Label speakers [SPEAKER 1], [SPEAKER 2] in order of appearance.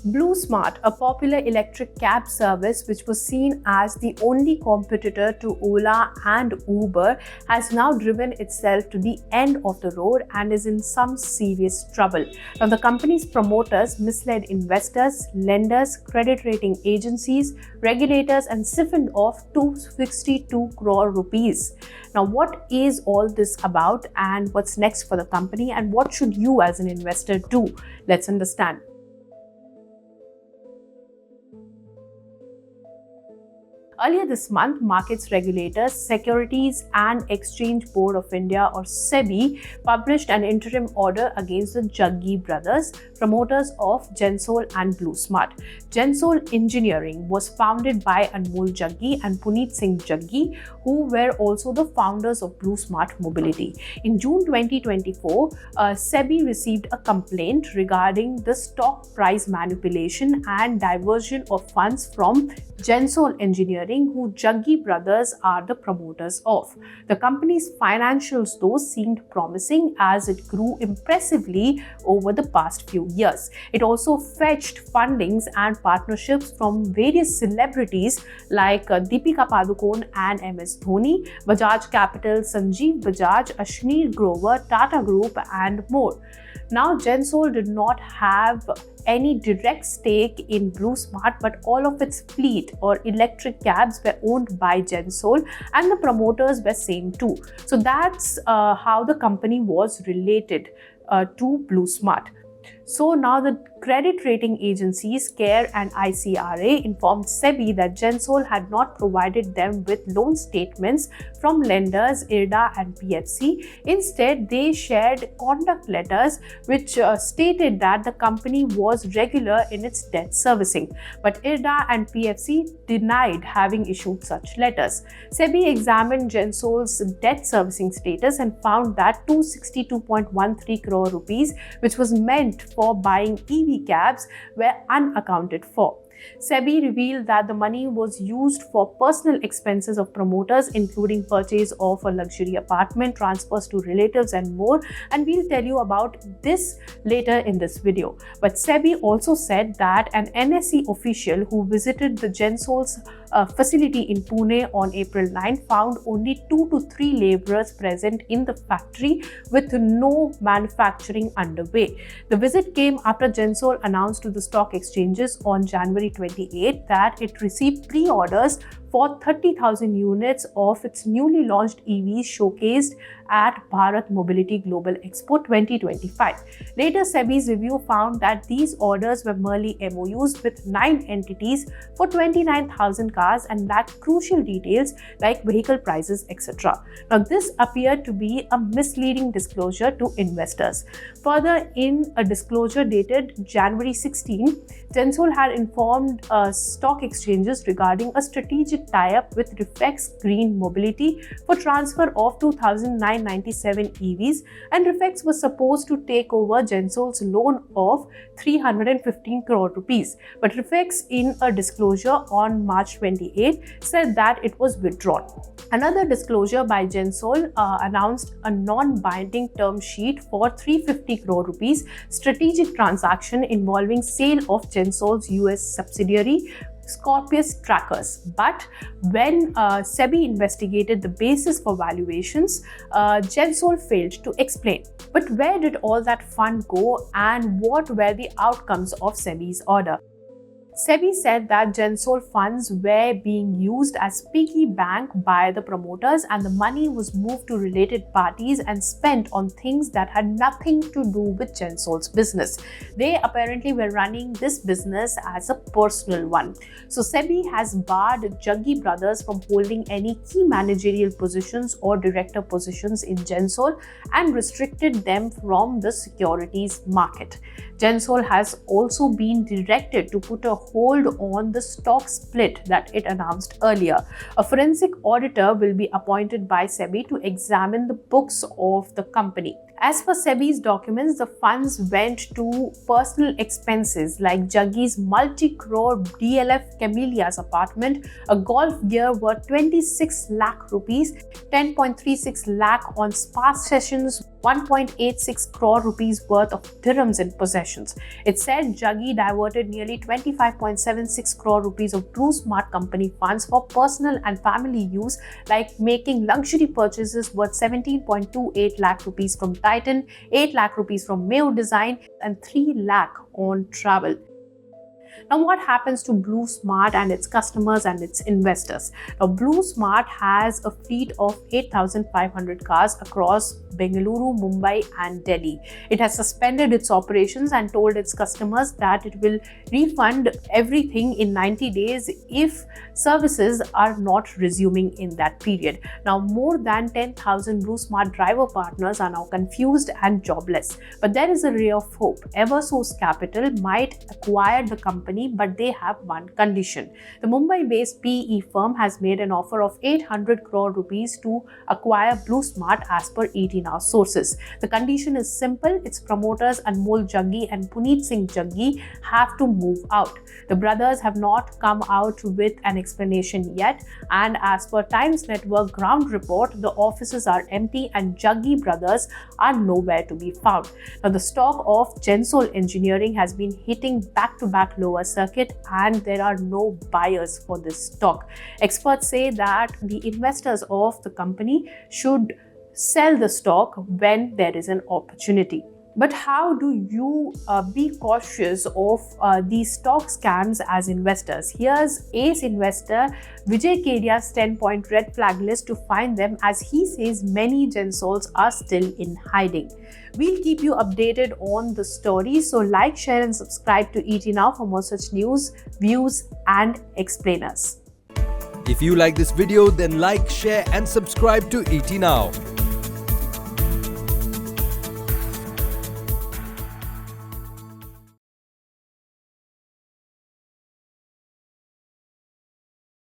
[SPEAKER 1] BluSmart, a popular electric cab service which was seen as the only competitor to Ola and Uber, has now driven itself to the end of the road and is in some serious trouble. Now, the company's promoters misled investors, lenders, credit rating agencies, regulators, and siphoned off 262 crore rupees. Now, what is all this about, and what's next for the company, and what should you as an investor do? Let's understand. Earlier this month, markets regulators, Securities and Exchange Board of India or SEBI published an interim order against the Jaggi brothers, promoters of Gensol and BluSmart. Gensol Engineering was founded by Anmol Jaggi and Puneet Singh Jaggi, who were also the founders of BluSmart Mobility. In June 2024, SEBI received a complaint regarding the stock price manipulation and diversion of funds from Jensen Engineering, who Jaggi brothers are the promoters of. The company's financials, though, seemed promising as it grew impressively over the past few years. It also fetched fundings and partnerships from various celebrities like Deepika Padukone and MS Dhoni, Bajaj Capital, Sanjeev Bajaj, Ashneer Grover, Tata Group, and more. Now, Gensol did not have any direct stake in BluSmart, but all of its fleet or electric cabs were owned by Gensol and the promoters were same too. So that's how the company was related to BluSmart. So now the credit rating agencies CARE and ICRA informed SEBI that Gensol had not provided them with loan statements from lenders IRDA and PFC. Instead, they shared conduct letters which stated that the company was regular in its debt servicing. But IRDA and PFC denied having issued such letters. SEBI examined Gensol's debt servicing status and found that 262.13 crore rupees, which was meant for buying EV cabs, were unaccounted for. SEBI revealed that the money was used for personal expenses of promoters, including purchase of a luxury apartment, transfers to relatives, and more. And we'll tell you about this later in this video. But SEBI also said that an NSE official who visited the Gensol's facility in Pune on April 9 found only 2 to 3 laborers present in the factory with no manufacturing underway. The visit came after Gensol announced to the stock exchanges on January 28 that it received pre-orders for 30,000 units of its newly launched EVs showcased at Bharat Mobility Global Expo 2025. Later, SEBI's review found that these orders were merely MOUs with 9 entities for 29,000 cars and lacked crucial details like vehicle prices, etc. Now, this appeared to be a misleading disclosure to investors. Further, in a disclosure dated January 16, Gensol had informed stock exchanges regarding a strategic tie-up with Reflex Green Mobility for transfer of 2,997 EVs, and Reflex was supposed to take over Gensol's loan of 315 crore rupees. But Reflex, in a disclosure on March 28, said that it was withdrawn. Another disclosure by Gensol announced a non-binding term sheet for 350 crore rupees strategic transaction involving sale of Gensol's US subsidiary Scorpius Trackers. But when SEBI investigated the basis for valuations, Gensol failed to explain. But where did all that fund go, and what were the outcomes of SEBI's order? SEBI said that Gensol funds were being used as piggy bank by the promoters, and the money was moved to related parties and spent on things that had nothing to do with Gensol's business. They apparently were running this business as a personal one. So SEBI has barred Jaggi brothers from holding any key managerial positions or director positions in Gensol and restricted them from the securities market. Gensol has also been directed to put a hold on the stock split that it announced earlier. A forensic auditor will be appointed by SEBI to examine the books of the company. As per Sebi's documents, the funds went to personal expenses like Jaggi's multi-crore DLF Camellia's apartment, a golf gear worth 26 lakh rupees, 10.36 lakh on spa sessions, 1.86 crore rupees worth of dirhams in possessions. It said Jaggi diverted nearly 25.76 crore rupees of BluSmart company funds for personal and family use, like making luxury purchases worth 17.28 lakh rupees from Titan, 8 lakh rupees from Mayo Design, and 3 lakh on travel. Now, what happens to BluSmart and its customers and its investors? Now, BluSmart has a fleet of 8,500 cars across Bengaluru, Mumbai, and Delhi. It has suspended its operations and told its customers that it will refund everything in 90 days if services are not resuming in that period. Now, more than 10,000 BluSmart driver partners are now confused and jobless. But there is a ray of hope. Eversource Capital might acquire the company, but they have one condition. The Mumbai-based PE firm has made an offer of 800 crore rupees to acquire BluSmart as per ET Now sources. The condition is simple. Its promoters Anmol Jaggi and Puneet Singh Jaggi have to move out. The brothers have not come out with an explanation yet, and as per Times Network ground report, the offices are empty and Jaggi brothers are nowhere to be found. Now, the stock of Gensol Engineering has been hitting back-to-back lower circuit, and there are no buyers for this stock. Experts say that the investors of the company should sell the stock when there is an opportunity. But how do you be cautious of these stock scams as investors? Here's ace investor Vijay Kedia's 10-point red flag list to find them, as he says many Gensols are still in hiding. We'll keep you updated on the story, so like, share and subscribe to ET Now for more such news, views and explainers.
[SPEAKER 2] If you like this video, then like, share and subscribe to ET Now.